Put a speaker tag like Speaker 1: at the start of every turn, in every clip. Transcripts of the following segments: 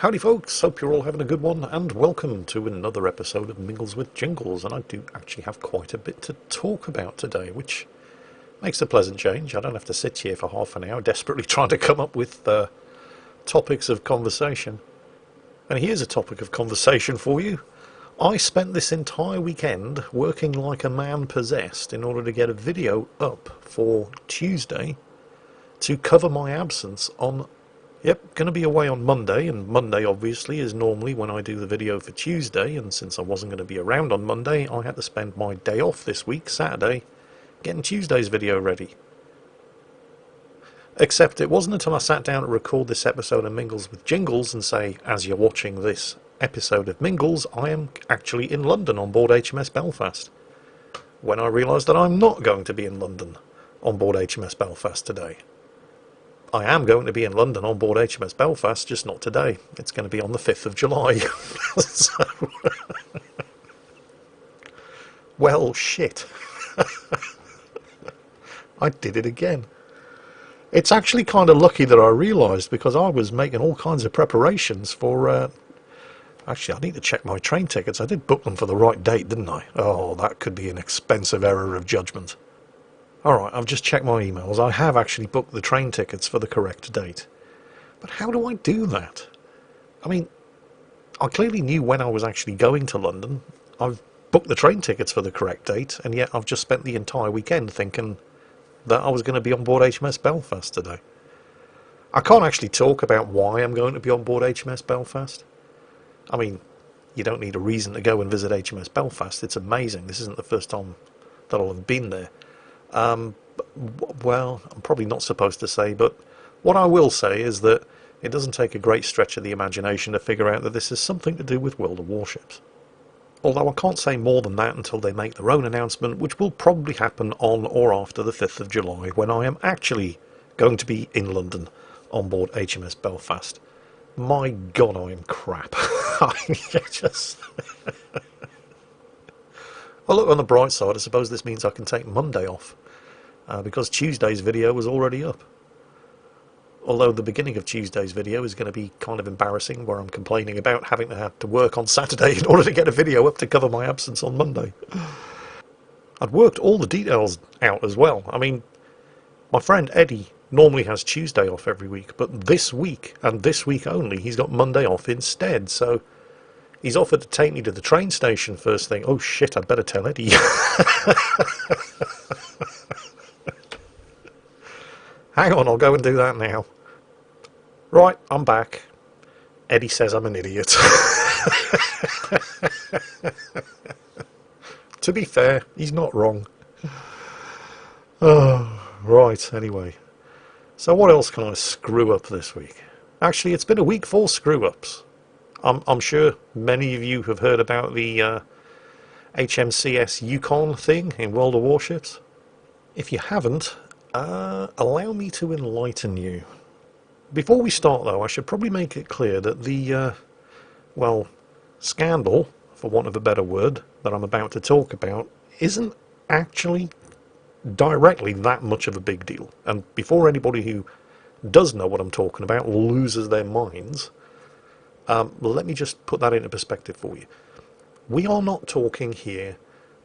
Speaker 1: Howdy folks, hope you're all having a good one, and welcome to another episode of Mingles with Jingles. And I do actually have quite a bit to talk about today, which makes a pleasant change. I don't have to sit here for half an hour desperately trying to come up with topics of conversation. And here's a topic of conversation for you. I spent this entire weekend working like a man possessed in order to get a video up for Tuesday to cover my absence on... Yep, going to be away on Monday, and Monday obviously is normally when I do the video for Tuesday, and since I wasn't going to be around on Monday, I had to spend my day off this week, Saturday, getting Tuesday's video ready. Except it wasn't until I sat down to record this episode of Mingles with Jingles and say, as you're watching this episode of Mingles, I am actually in London on board HMS Belfast, when I realised that I'm not going to be in London on board HMS Belfast today. I am going to be in London on board HMS Belfast, just not today. It's going to be on the 5th of July. So, well, shit. I did it again. It's actually kind of lucky that I realised, because I was making all kinds of preparations for... Actually, I need to check my train tickets. I did book them for the right date, didn't I? Oh, that could be an expensive error of judgment. Alright, I've just checked my emails. I have actually booked the train tickets for the correct date. But how do I do that? I mean, I clearly knew when I was actually going to London. I've booked the train tickets for the correct date, and yet I've just spent the entire weekend thinking that I was going to be on board HMS Belfast today. I can't actually talk about why I'm going to be on board HMS Belfast. I mean, you don't need a reason to go and visit HMS Belfast. It's amazing. This isn't the first time that I'll have been there. Well, I'm probably not supposed to say, but what I will say is that it doesn't take a great stretch of the imagination to figure out that this is something to do with World of Warships. Although I can't say more than that until they make their own announcement, which will probably happen on or after the 5th of July, when I am actually going to be in London on board HMS Belfast. My God, I am crap. Well, look, on the bright side, I suppose this means I can take Monday off, because Tuesday's video was already up. Although the beginning of Tuesday's video is going to be kind of embarrassing, where I'm complaining about having to have to work on Saturday in order to get a video up to cover my absence on Monday. I'd worked all the details out as well. I mean, my friend Eddie normally has Tuesday off every week, but this week, and this week only, he's got Monday off instead, so... He's offered to take me to the train station first thing. Oh shit, I'd better tell Eddie. Hang on, I'll go and do that now. Right, I'm back. Eddie says I'm an idiot. To be fair, he's not wrong. Oh, right, anyway. So what else can I screw up this week? Actually, it's been a week full screw-ups. I'm sure many of you have heard about the HMCS Yukon thing in World of Warships. If you haven't, allow me to enlighten you. Before we start, though, I should probably make it clear that the, well, scandal, for want of a better word, that I'm about to talk about, isn't actually directly that much of a big deal. And before anybody who does know what I'm talking about loses their minds... let me just put that into perspective for you. We are not talking here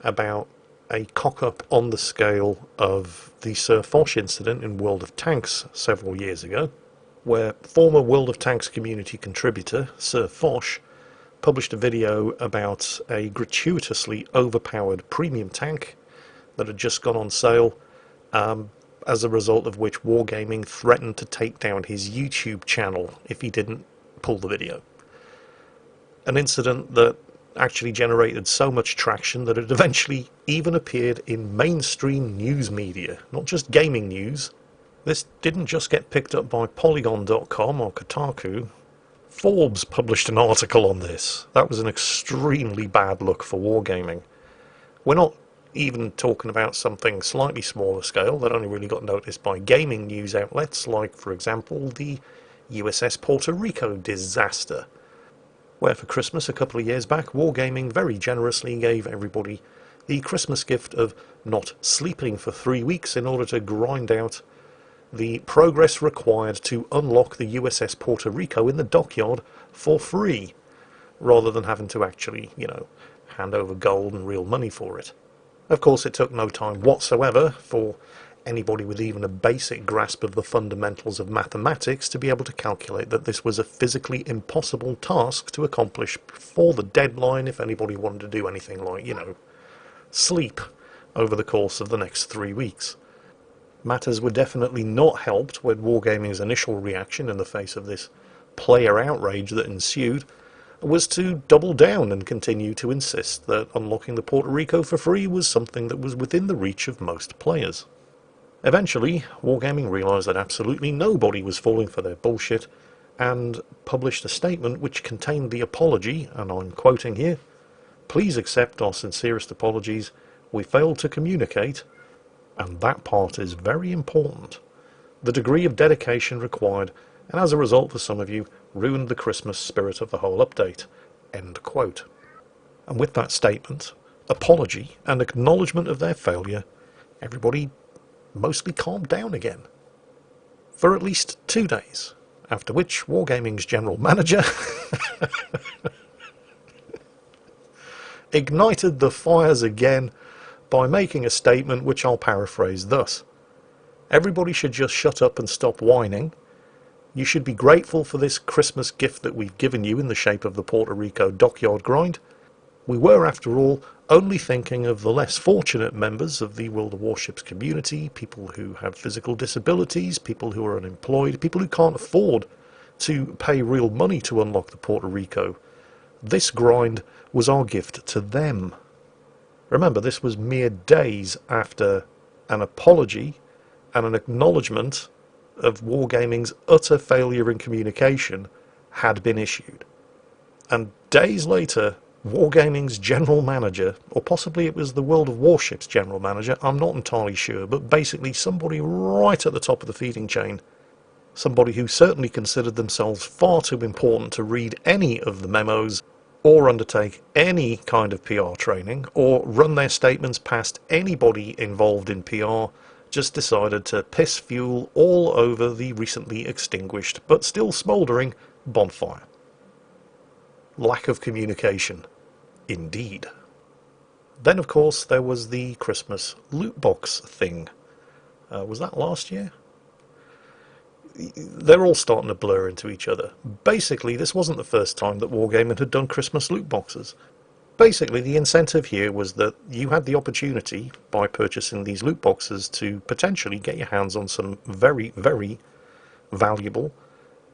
Speaker 1: about a cock-up on the scale of the Sir Foch incident in World of Tanks several years ago, where former World of Tanks community contributor Sir Foch published a video about a gratuitously overpowered premium tank that had just gone on sale, as a result of which Wargaming threatened to take down his YouTube channel if he didn't pull the video. An incident that actually generated so much traction that it eventually even appeared in mainstream news media, not just gaming news. This didn't just get picked up by Polygon.com or Kotaku. Forbes published an article on this. That was an extremely bad look for Wargaming. We're not even talking about something slightly smaller scale that only really got noticed by gaming news outlets, like, for example, the USS Puerto Rico disaster, where for Christmas a couple of years back, Wargaming very generously gave everybody the Christmas gift of not sleeping for 3 weeks in order to grind out the progress required to unlock the USS Puerto Rico in the dockyard for free, rather than having to actually, hand over gold and real money for it. Of course, it took no time whatsoever for anybody with even a basic grasp of the fundamentals of mathematics to be able to calculate that this was a physically impossible task to accomplish before the deadline if anybody wanted to do anything like, sleep over the course of the next 3 weeks. Matters were definitely not helped when Wargaming's initial reaction in the face of this player outrage that ensued was to double down and continue to insist that unlocking the Puerto Rico for free was something that was within the reach of most players. Eventually, Wargaming realised that absolutely nobody was falling for their bullshit, and published a statement which contained the apology, and I'm quoting here, "Please accept our sincerest apologies. We failed to communicate," and that part is very important, "the degree of dedication required, and as a result for some of you, ruined the Christmas spirit of the whole update." End quote. And with that statement, apology, and acknowledgement of their failure, everybody mostly calmed down again. For at least 2 days, after which Wargaming's general manager ignited the fires again by making a statement which I'll paraphrase thus: "Everybody should just shut up and stop whining. You should be grateful for this Christmas gift that we've given you in the shape of the Puerto Rico dockyard grind. We were, after all, only thinking of the less fortunate members of the World of Warships community, people who have physical disabilities, people who are unemployed, people who can't afford to pay real money to unlock the Puerto Rico. This grind was our gift to them." Remember, this was mere days after an apology and an acknowledgement of Wargaming's utter failure in communication had been issued. And days later, Wargaming's general manager, or possibly it was the World of Warships general manager, I'm not entirely sure, but basically somebody right at the top of the feeding chain, somebody who certainly considered themselves far too important to read any of the memos or undertake any kind of PR training or run their statements past anybody involved in PR, just decided to piss fuel all over the recently extinguished but still smouldering bonfire. Lack of communication, indeed. Then, of course, there was the Christmas loot box thing. Was that last year? They're all starting to blur into each other. Basically, this wasn't the first time that Wargaming had done Christmas loot boxes. Basically, the incentive here was that you had the opportunity, by purchasing these loot boxes, to potentially get your hands on some very, very valuable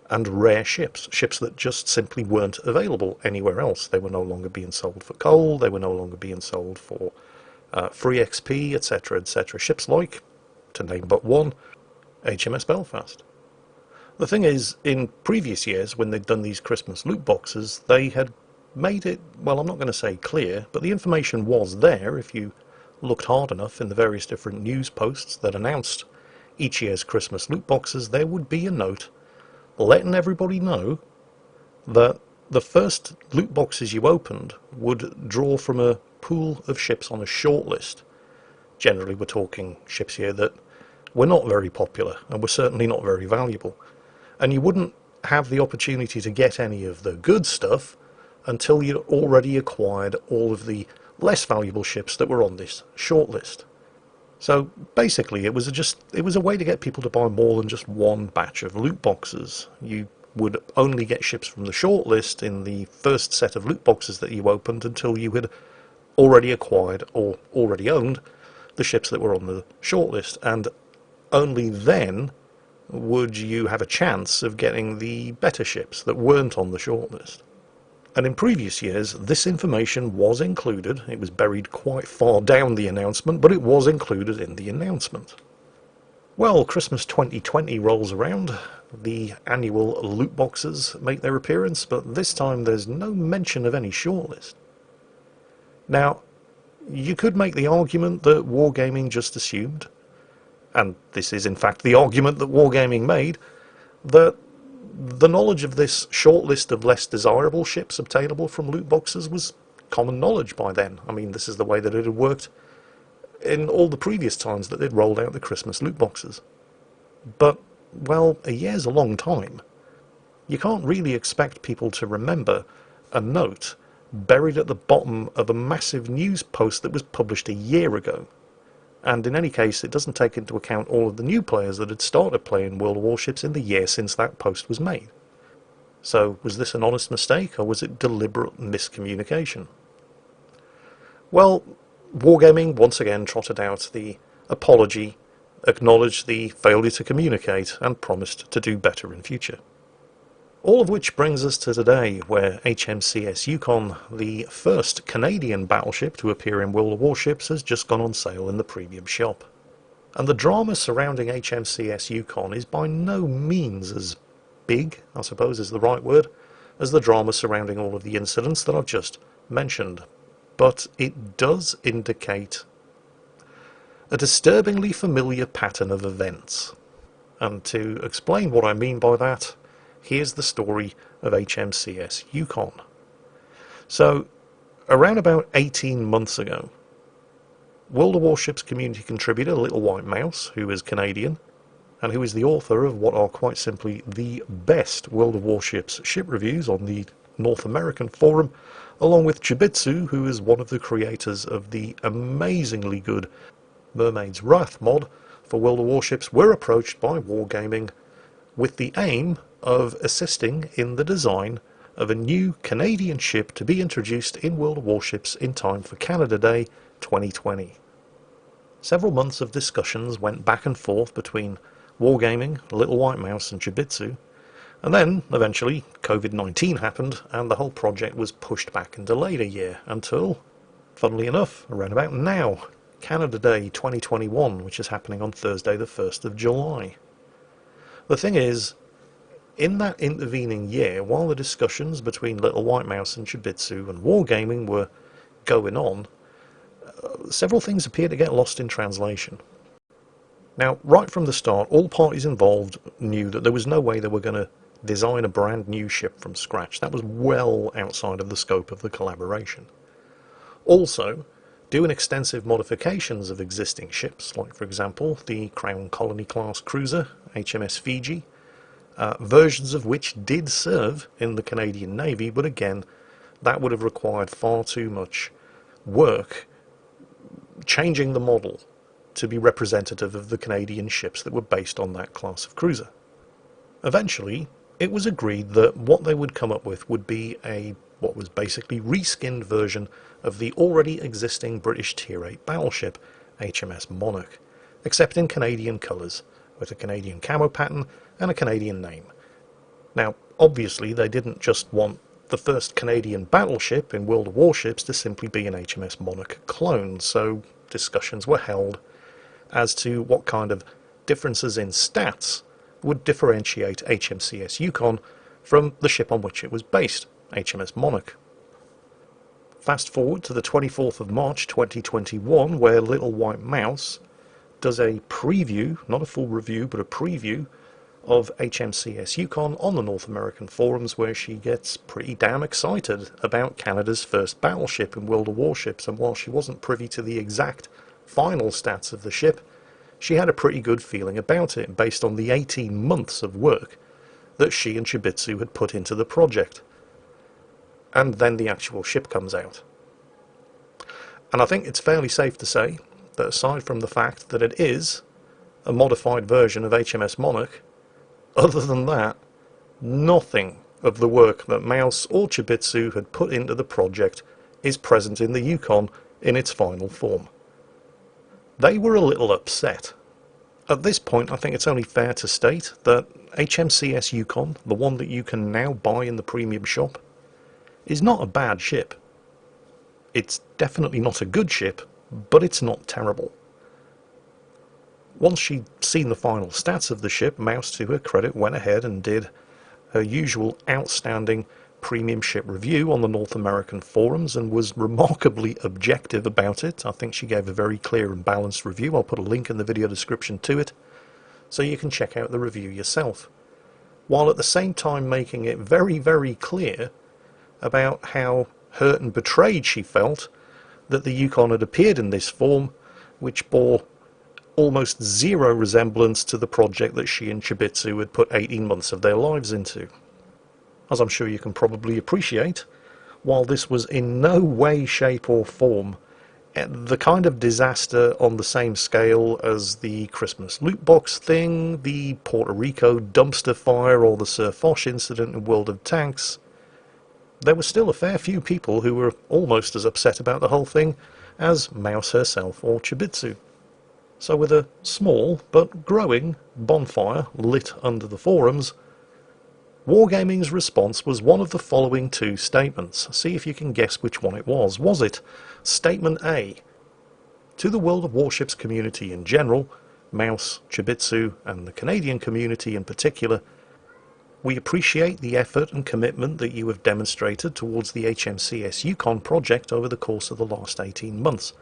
Speaker 1: and rare ships. Ships that just simply weren't available anywhere else. They were no longer being sold for coal, they were no longer being sold for free XP, etc., etc. Ships like, to name but one, HMS Belfast. The thing is, in previous years, when they'd done these Christmas loot boxes, they had made it, well, I'm not going to say clear, but the information was there if you looked hard enough in the various different news posts that announced each year's Christmas loot boxes. There would be a note letting everybody know that the first loot boxes you opened would draw from a pool of ships on a shortlist. Generally, we're talking ships here that were not very popular and were certainly not very valuable. And you wouldn't have the opportunity to get any of the good stuff until you'd already acquired all of the less valuable ships that were on this shortlist. So basically it was a way to get people to buy more than just one batch of loot boxes. You would only get ships from the shortlist in the first set of loot boxes that you opened until you had already acquired or already owned the ships that were on the shortlist, and only then would you have a chance of getting the better ships that weren't on the shortlist. And in previous years, this information was included. It was buried quite far down the announcement, but it was included in the announcement. Well, Christmas 2020 rolls around. The annual loot boxes make their appearance, but this time there's no mention of any shortlist. Now, you could make the argument that Wargaming just assumed, and this is in fact the argument that Wargaming made, that the knowledge of this short list of less desirable ships obtainable from loot boxes was common knowledge by then. I mean, this is the way that it had worked in all the previous times that they'd rolled out the Christmas loot boxes. But, well, a year's a long time. You can't really expect people to remember a note buried at the bottom of a massive news post that was published a year ago. And in any case, it doesn't take into account all of the new players that had started playing World of Warships in the year since that post was made. So, was this an honest mistake, or was it deliberate miscommunication? Well, Wargaming once again trotted out the apology, acknowledged the failure to communicate, and promised to do better in future. All of which brings us to today, where HMCS Yukon, the first Canadian battleship to appear in World of Warships, has just gone on sale in the premium shop. And the drama surrounding HMCS Yukon is by no means as big, I suppose is the right word, as the drama surrounding all of the incidents that I've just mentioned. But it does indicate a disturbingly familiar pattern of events. And to explain what I mean by that, here's the story of HMCS Yukon. So, around about 18 months ago, World of Warships community contributor Little White Mouse, who is Canadian, and who is the author of what are quite simply the best World of Warships ship reviews on the North American forum, along with Chibitsu, who is one of the creators of the amazingly good Mermaid's Wrath mod for World of Warships, were approached by Wargaming with the aim of assisting in the design of a new Canadian ship to be introduced in World of Warships in time for Canada Day 2020. Several months of discussions went back and forth between Wargaming, Little White Mouse and Chibitsu, and then, eventually, COVID-19 happened and the whole project was pushed back and delayed a year until, funnily enough, around about now, Canada Day 2021, which is happening on Thursday the 1st of July. The thing is, in that intervening year, while the discussions between Little White Mouse and Chibitsu and Wargaming were going on, several things appeared to get lost in translation. Now, right from the start, all parties involved knew that there was no way they were going to design a brand new ship from scratch. That was well outside of the scope of the collaboration. Also, doing extensive modifications of existing ships, like for example the Crown Colony class cruiser, HMS Fiji, versions of which did serve in the Canadian Navy, but again, that would have required far too much work changing the model to be representative of the Canadian ships that were based on that class of cruiser. Eventually, it was agreed that what they would come up with would be what was basically reskinned version of the already existing British Tier 8 battleship, HMS Monarch, except in Canadian colours, with a Canadian camo pattern and a Canadian name. Now, obviously they didn't just want the first Canadian battleship in World of Warships to simply be an HMS Monarch clone, so discussions were held as to what kind of differences in stats would differentiate HMCS Yukon from the ship on which it was based, HMS Monarch. Fast forward to the 24th of March 2021, where Little White Mouse does a preview, not a full review, but a preview of HMCS Yukon on the North American forums, where she gets pretty damn excited about Canada's first battleship in World of Warships, and while she wasn't privy to the exact final stats of the ship, she had a pretty good feeling about it based on the 18 months of work that she and Chibitsu had put into the project. And then the actual ship comes out. And I think it's fairly safe to say that aside from the fact that it is a modified version of HMS Monarch, other than that, nothing of the work that Mouse or Chibitsu had put into the project is present in the Yukon in its final form. They were a little upset. At this point, I think it's only fair to state that HMCS Yukon, the one that you can now buy in the premium shop, is not a bad ship. It's definitely not a good ship, but it's not terrible. Once she'd seen the final stats of the ship, Mouse, to her credit, went ahead and did her usual outstanding premium ship review on the North American forums and was remarkably objective about it. I think she gave a very clear and balanced review. I'll put a link in the video description to it so you can check out the review yourself, while at the same time making it very, very clear about how hurt and betrayed she felt that the Yukon had appeared in this form, which bore almost zero resemblance to the project that she and Chibitsu had put 18 months of their lives into. as I'm sure you can probably appreciate, while this was in no way, shape or form the kind of disaster on the same scale as the Christmas loot box thing, the Puerto Rico dumpster fire, or the Sir Foch incident in World of Tanks, there were still a fair few people who were almost as upset about the whole thing as Mouse herself or Chibitsu. So with a small but growing bonfire lit under the forums, Wargaming's response was one of the following two statements. See if you can guess which one it was. Was it Statement A? To the World of Warships community in general, Mouse, Chibitsu and the Canadian community in particular, we appreciate the effort and commitment that you have demonstrated towards the HMCS Yukon project over the course of the last 18 months.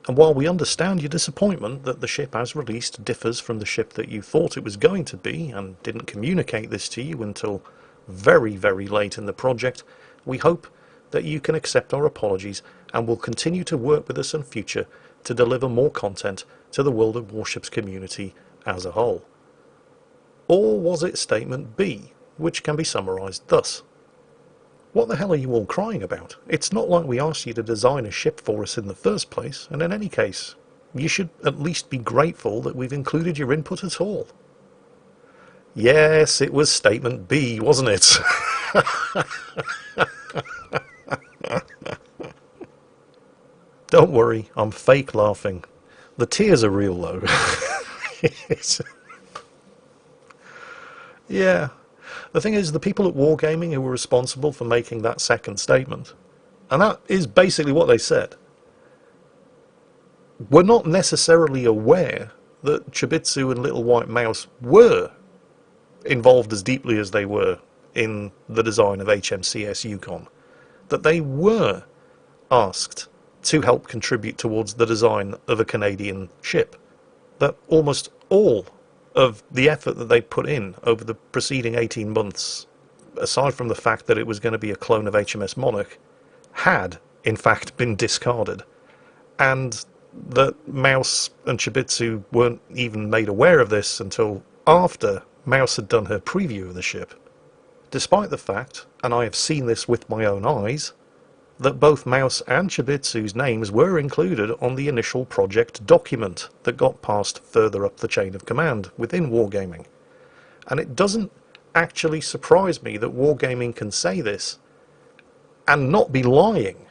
Speaker 1: And while we understand your disappointment that the ship as released differs from the ship that you thought it was going to be and didn't communicate this to you until very, very late in the project, we hope that you can accept our apologies and will continue to work with us in future to deliver more content to the World of Warships community as a whole. Or was it Statement B, which can be summarised thus? What the hell are you all crying about? It's not like we asked you to design a ship for us in the first place, and in any case, you should at least be grateful that we've included your input at all. Yes, it was Statement B, wasn't it? Don't worry, I'm fake laughing. The tears are real though. Yeah. The thing is, the people at Wargaming who were responsible for making that second statement, and that is basically what they said, were not necessarily aware that Chibitsu and Little White Mouse were involved as deeply as they were in the design of HMCS Yukon, that they were asked to help contribute towards the design of a Canadian ship, that almost all of the effort that they put in over the preceding 18 months, aside from the fact that it was going to be a clone of HMS Monarch, had in fact been discarded, and that Mouse and Chibitsu weren't even made aware of this until after Mouse had done her preview of the ship, despite the fact, and I have seen this with my own eyes, that both Mouse and Chibitsu's names were included on the initial project document that got passed further up the chain of command within Wargaming. And it doesn't actually surprise me that Wargaming can say this and not be lying,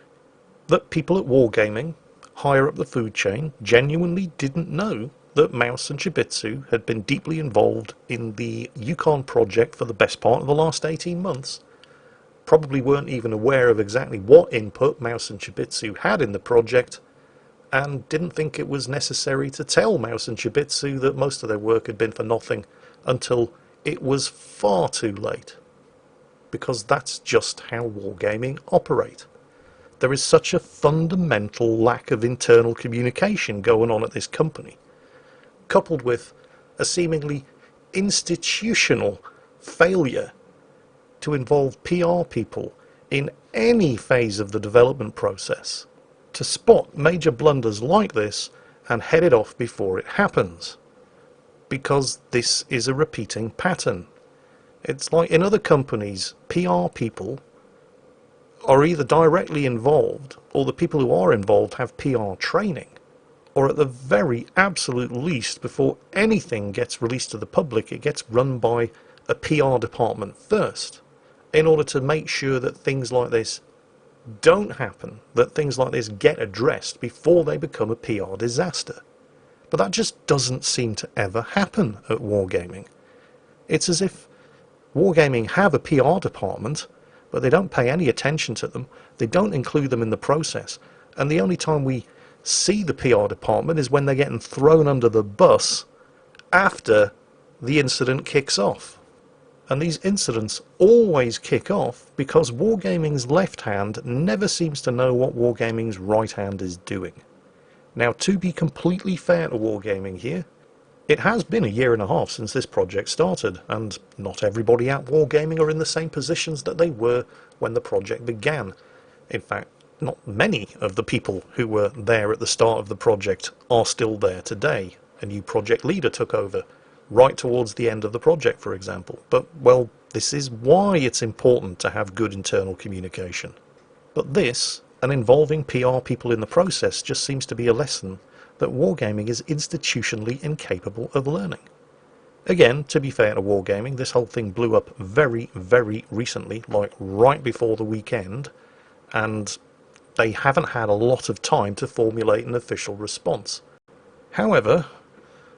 Speaker 1: that people at Wargaming, higher up the food chain, genuinely didn't know that Mouse and Chibitsu had been deeply involved in the Yukon project for the best part of the last 18 months, probably weren't even aware of exactly what input Mouse and Chibitsu had in the project, and didn't think it was necessary to tell Mouse and Chibitsu that most of their work had been for nothing until it was far too late. Because that's just how Wargaming operate. There is such a fundamental lack of internal communication going on at this company, coupled with a seemingly institutional failure to involve PR people in any phase of the development process, to spot major blunders like this and head it off before it happens. Because this is a repeating pattern. It's like in other companies, PR people are either directly involved, or the people who are involved have PR training, or at the very absolute least, before anything gets released to the public, it gets run by a PR department first, in order to make sure that things like this don't happen, that things like this get addressed before they become a PR disaster. But that just doesn't seem to ever happen at Wargaming. It's as if Wargaming have a PR department, but they don't pay any attention to them, they don't include them in the process, and the only time we see the PR department is when they're getting thrown under the bus after the incident kicks off. And these incidents always kick off because Wargaming's left hand never seems to know what Wargaming's right hand is doing. Now, to be completely fair to Wargaming here, it has been a year and a half since this project started, and not everybody at Wargaming are in the same positions that they were when the project began. In fact, not many of the people who were there at the start of the project are still there today. A new project leader took over. right towards the end of the project, for example. But, well, this is why it's important to have good internal communication. But this, and involving PR people in the process, just seems to be a lesson that wargaming is institutionally incapable of learning. Again, to be fair to Wargaming, this whole thing blew up very, very recently, like right before the weekend, and they haven't had a lot of time to formulate an official response. However,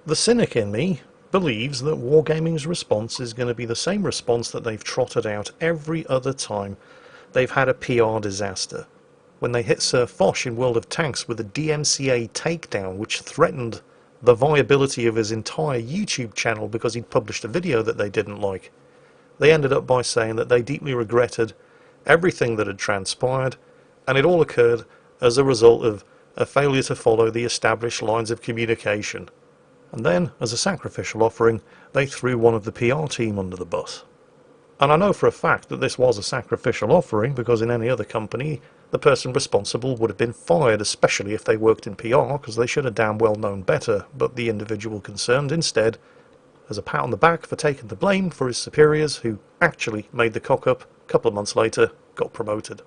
Speaker 1: the cynic in me believes that Wargaming's response is going to be the same response that they've trotted out every other time they've had a PR disaster. When they hit Sir Foch in World of Tanks with a DMCA takedown which threatened the viability of his entire YouTube channel because he'd published a video that they didn't like, they ended up by saying that they deeply regretted everything that had transpired, and it all occurred as a result of a failure to follow the established lines of communication. And then, as a sacrificial offering, they threw one of the PR team under the bus. And I know for a fact that this was a sacrificial offering, because in any other company the person responsible would have been fired, especially if they worked in PR, because they should have damn well known better. But the individual concerned instead, as a pat on the back for taking the blame for his superiors, who actually made the cock-up, a couple of months later got promoted.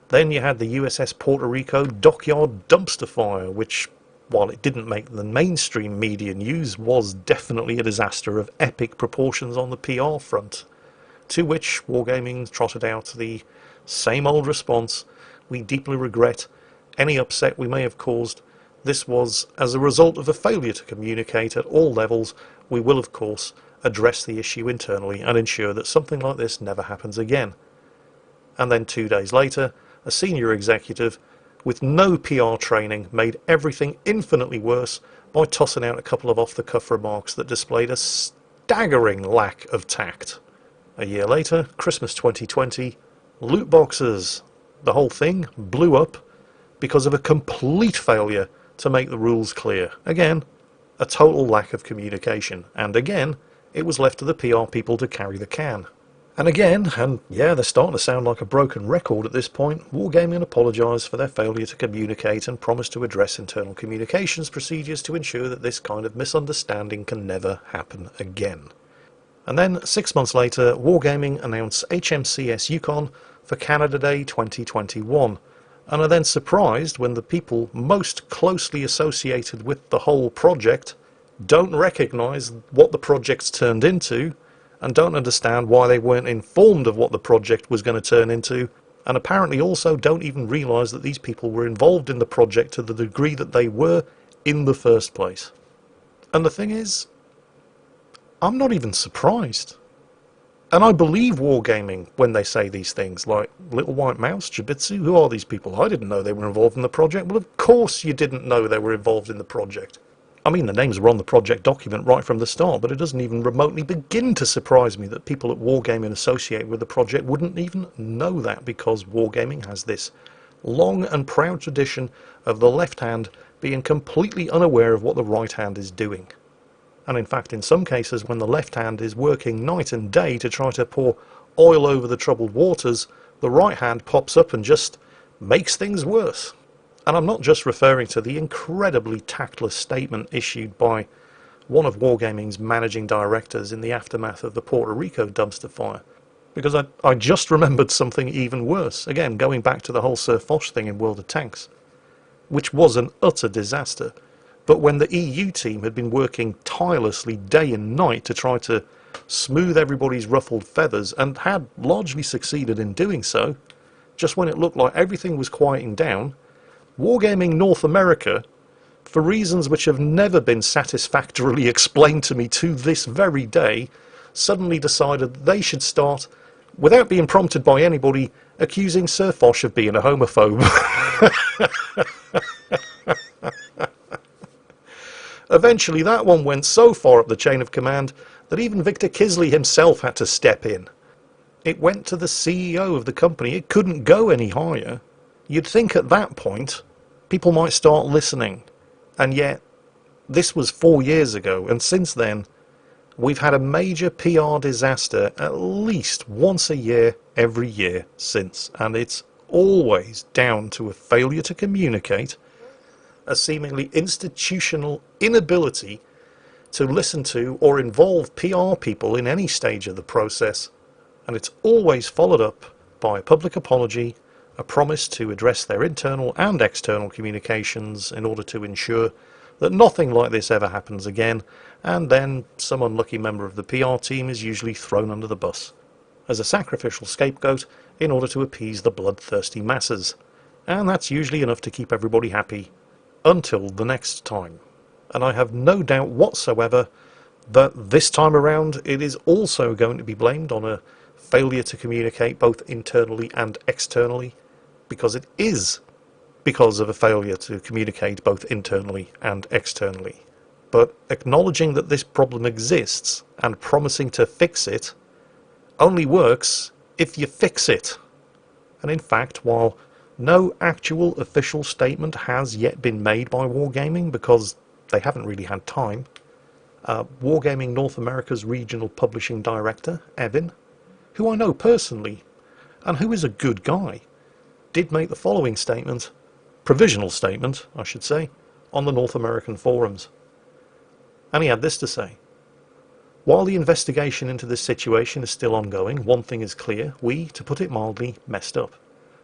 Speaker 1: Then you had the USS Puerto Rico dockyard dumpster fire, which, while it didn't make the mainstream media news, was definitely a disaster of epic proportions on the PR front. To which Wargaming trotted out the same old response: we deeply regret any upset we may have caused. This was as a result of a failure to communicate at all levels. We will, of course, address the issue internally and ensure that something like this never happens again. And then 2 days later, a senior executive with no PR training made everything infinitely worse by tossing out a couple of off-the-cuff remarks that displayed a staggering lack of tact. A year later, Christmas 2020, loot boxes. The whole thing blew up because of a complete failure to make the rules clear. Again, a total lack of communication. And again, it was left to the PR people to carry the can. And again, and yeah, they're starting to sound like a broken record at this point, Wargaming apologised for their failure to communicate and promised to address internal communications procedures to ensure that this kind of misunderstanding can never happen again. And then, 6 months later, Wargaming announced HMCS Yukon for Canada Day 2021, and are then surprised when the people most closely associated with the whole project don't recognise what the project's turned into, and don't understand why they weren't informed of what the project was going to turn into, and apparently also don't even realise that these people were involved in the project to the degree that they were in the first place. And the thing is, I'm not even surprised. And I believe Wargaming when they say these things, like Little White Mouse, Jibitsu, who are these people? I didn't know they were involved in the project. Well, of course you didn't know they were involved in the project. I mean, the names were on the project document right from the start, but it doesn't even remotely begin to surprise me that people at Wargaming associated with the project wouldn't even know that, because Wargaming has this long and proud tradition of the left hand being completely unaware of what the right hand is doing. And in fact, in some cases, when the left hand is working night and day to try to pour oil over the troubled waters, the right hand pops up and just makes things worse. And I'm not just referring to the incredibly tactless statement issued by one of Wargaming's managing directors in the aftermath of the Puerto Rico dumpster fire, because I just remembered something even worse, again going back to the whole Sir Foch thing in World of Tanks, which was an utter disaster. But when the EU team had been working tirelessly day and night to try to smooth everybody's ruffled feathers, and had largely succeeded in doing so, just when it looked like everything was quieting down, Wargaming North America, for reasons which have never been satisfactorily explained to me to this very day, suddenly decided that they should start, without being prompted by anybody, accusing Sir Foch of being a homophobe. Eventually that one went so far up the chain of command that even Victor Kisley himself had to step in. It went to the CEO of the company. It couldn't go any higher. You'd think at that point people might start listening. And yet, this was 4 years ago, and since then we've had a major PR disaster at least once a year, every year since. And it's always down to a failure to communicate, a seemingly institutional inability to listen to or involve PR people in any stage of the process, and it's always followed up by a public apology, a promise to address their internal and external communications in order to ensure that nothing like this ever happens again, and then some unlucky member of the PR team is usually thrown under the bus as a sacrificial scapegoat in order to appease the bloodthirsty masses. And that's usually enough to keep everybody happy until the next time. And I have no doubt whatsoever that this time around it is also going to be blamed on a failure to communicate both internally and externally, because it is because of a failure to communicate both internally and externally. But acknowledging that this problem exists and promising to fix it only works if you fix it. And in fact, while no actual official statement has yet been made by Wargaming, because they haven't really had time, Wargaming North America's regional publishing director, Evan, who I know personally, and who is a good guy, did make the following statement, provisional statement, I should say, on the North American forums. And he had this to say: "While the investigation into this situation is still ongoing, one thing is clear: we, to put it mildly, messed up.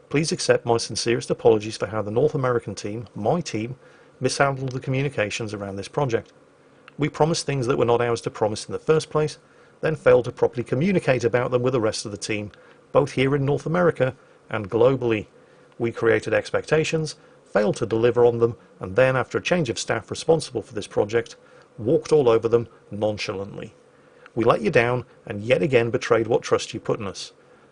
Speaker 1: Please accept my sincerest apologies for how the North American team, my team, mishandled the communications around this project. We promised things that were not ours to promise in the first place, then failed to properly communicate about them with the rest of the team, both here in North America and globally. We created expectations, failed to deliver on them, and then, after a change of staff responsible for this project, walked all over them nonchalantly. We let you down and yet again betrayed what trust you put in us.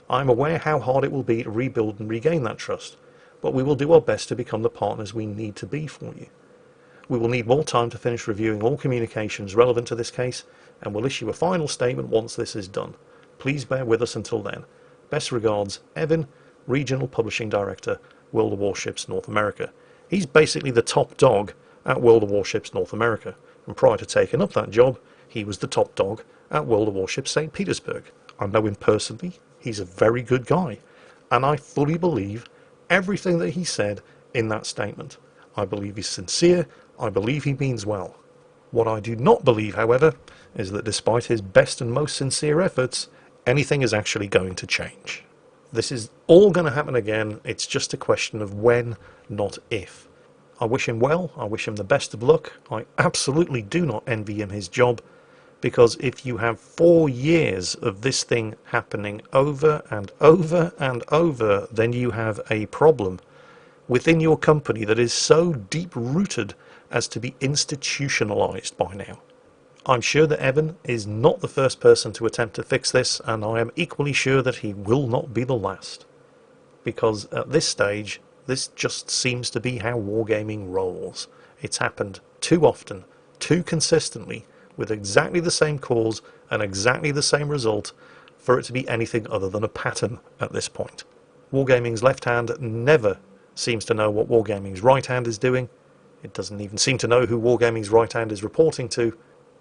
Speaker 1: I am aware how hard it will be to rebuild and regain that trust, but we will do our best to become the partners we need to be for you. We will need more time to finish reviewing all communications relevant to this case, and will issue a final statement once this is done. Please bear with us until then. Best regards, Evan, Regional Publishing Director, World of Warships North America." He's basically the top dog at World of Warships North America, and prior to taking up that job, he was the top dog at World of Warships St. Petersburg. I know him personally. He's a very good guy, and I fully believe everything that he said in that statement. I believe he's sincere. I believe he means well. What I do not believe, however, is that despite his best and most sincere efforts, anything is actually going to change. This is all going to happen again. It's just a question of when, not if. I wish him well. I wish him the best of luck. I absolutely do not envy him his job, because if you have 4 years of this thing happening over and over and over, then you have a problem within your company that is so deep-rooted as to be institutionalized by now. I'm sure that Evan is not the first person to attempt to fix this, and I am equally sure that he will not be the last. Because at this stage, this just seems to be how Wargaming rolls. It's happened too often, too consistently, with exactly the same cause and exactly the same result for it to be anything other than a pattern at this point. Wargaming's left hand never seems to know what Wargaming's right hand is doing. It doesn't even seem to know who Wargaming's right hand is reporting to.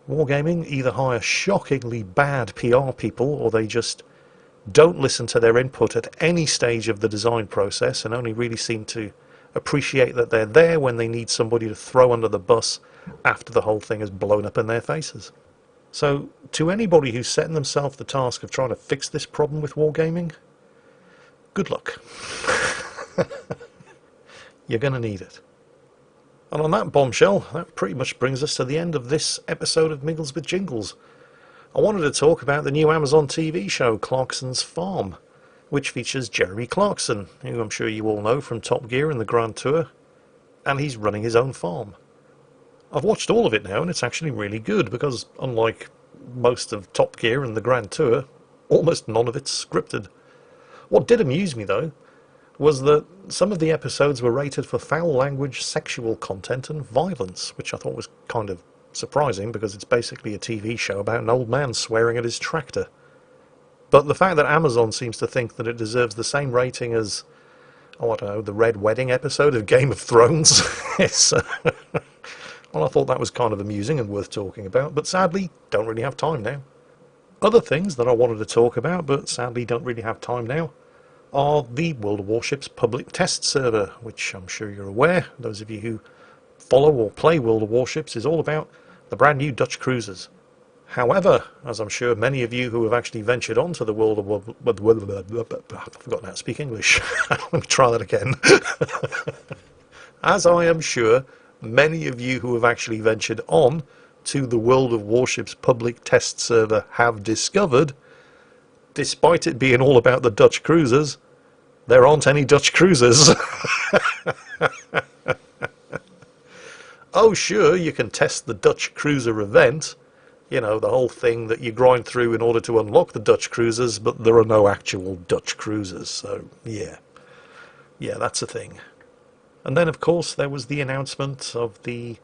Speaker 1: Wargaming either hire shockingly bad PR people, or they just don't listen to their input at any stage of the design process and only really seem to appreciate that they're there when they need somebody to throw under the bus after the whole thing has blown up in their faces. So, to anybody who's setting themselves the task of trying to fix this problem with Wargaming, good luck. You're going to need it. And on that bombshell, that pretty much brings us to the end of this episode of Mingles with Jingles. I wanted to talk about the new Amazon TV show, Clarkson's Farm, which features Jeremy Clarkson, who I'm sure you all know from Top Gear and the Grand Tour, and he's running his own farm. I've watched all of it now, and it's actually really good, because unlike most of Top Gear and the Grand Tour, almost none of it's scripted. What did amuse me, though, was that some of the episodes were rated for foul language, sexual content and violence, which I thought was kind of surprising, because it's basically a TV show about an old man swearing at his tractor. But the fact that Amazon seems to think that it deserves the same rating as, oh, I don't know, the Red Wedding episode of Game of Thrones, is, well, I thought that was kind of amusing and worth talking about, but sadly, don't really have time now. Other things that I wanted to talk about, but sadly don't really have time now, are the World of Warships public test server, which I'm sure you're aware, those of you who follow or play World of Warships, is all about the brand new Dutch cruisers. However, as I'm sure many of you who have actually ventured onto the world of... I've forgotten how to speak English. Let me try that again. As I am sure many of you who have actually ventured on to the World of Warships public test server have discovered, despite it being all about the Dutch cruisers, there aren't any Dutch cruisers. Oh sure, you can test the Dutch cruiser event, you know, the whole thing that you grind through in order to unlock the Dutch cruisers, but there are no actual Dutch cruisers, so yeah, that's a thing. And then of course there was the announcement of the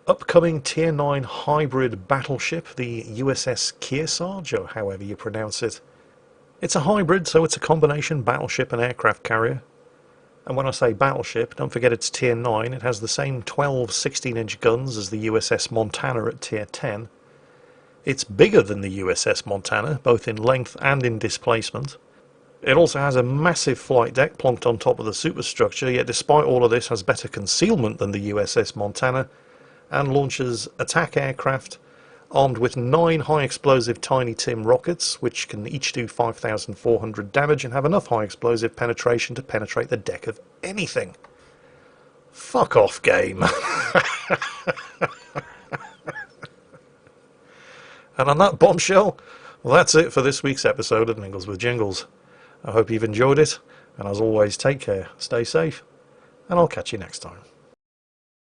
Speaker 1: upcoming Tier 9 hybrid battleship, the USS Kearsarge, or however you pronounce it. It's a hybrid, so it's a combination battleship and aircraft carrier. And when I say battleship, don't forget it's Tier 9. It has the same 12 16-inch guns as the USS Montana at Tier 10. It's bigger than the USS Montana, both in length and in displacement. It also has a massive flight deck plonked on top of the superstructure, yet despite all of this has better concealment than the USS Montana, and launches attack aircraft armed with 9 high-explosive Tiny Tim rockets, which can each do 5,400 damage and have enough high-explosive penetration to penetrate the deck of anything. Fuck off, game. And on that bombshell, well, that's it for this week's episode of Mingles with Jingles. I hope you've enjoyed it, and as always, take care, stay safe, and I'll catch you next time.